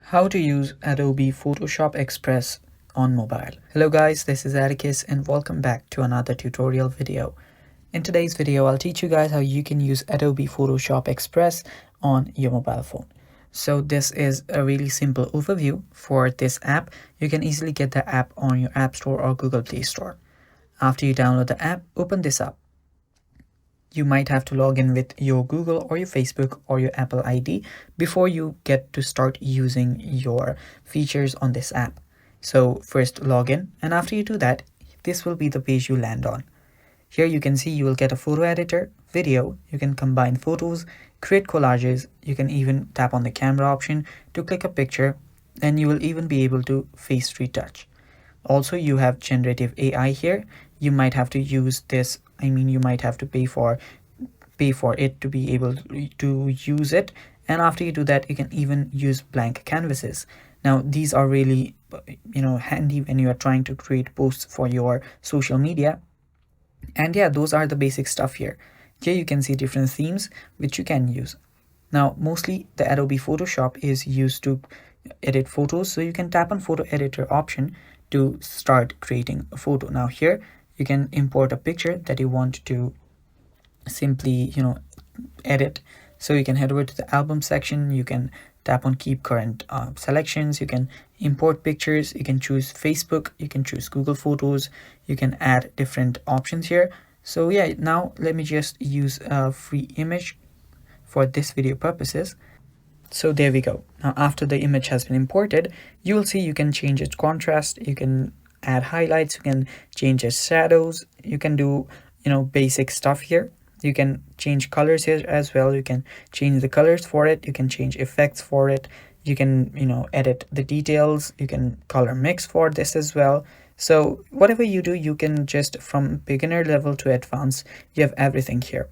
How to use Adobe Photoshop Express on mobile. Hello guys, this is Atticus and welcome back to another tutorial video. In today's video, I'll teach you guys how you can use Adobe Photoshop Express on your mobile phone. So this is a really simple overview for this app. You can easily get the app on your App Store or Google Play Store. After you download the app, open this up. You might have to log in with your Google or your Facebook or your Apple ID before you get to start using your features on this app. So first log in, and after you do that, this will be the page you land on. Here you can see you will get a photo editor, video, you can combine photos, create collages, you can even tap on the camera option to click a picture, and you will even be able to face retouch. Also, you have generative AI here. You might have to use this. You might have to pay for it to be able to use it. And after you do that, you can even use blank canvases. Now, these are really, handy when you are trying to create posts for your social media. And yeah, those are the basic stuff here. Here you can see different themes which you can use. Now, mostly the Adobe Photoshop is used to edit photos. So you can tap on photo editor option to start creating a photo. Now here you can import a picture that you want to simply edit. So you can head over to the album section, you can tap on keep current selections, you can import pictures, you can choose Facebook, you can choose Google Photos, you can add different options here. So yeah, now let me just use a free image for this video purposes. So there we go. Now after the image has been imported, you will see you can change its contrast, you can add highlights, you can change its shadows, you can do basic stuff here. You can change colors here as well, you can change the colors for it, you can change effects for it, you can edit the details, you can color mix for this as well. So whatever you do, you can just from beginner level to advanced, you have everything here.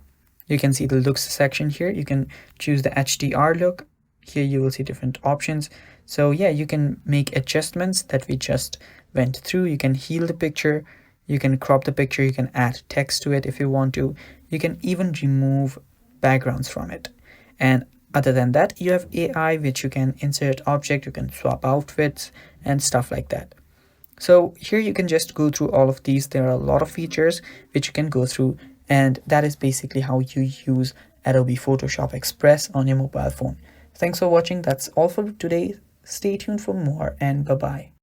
You can see the looks section here, you can choose the HDR look. Here you will see different options. So yeah, you can make adjustments that we just went through. You can heal the picture, you can crop the picture, you can add text to it if you want to. You can even remove backgrounds from it. And other than that, you have AI which you can insert object, you can swap outfits and stuff like that. So here you can just go through all of these. There are a lot of features which you can go through, and that is basically how you use Adobe Photoshop Express on your mobile phone. Thanks for watching. That's all for today. Stay tuned for more, and bye-bye.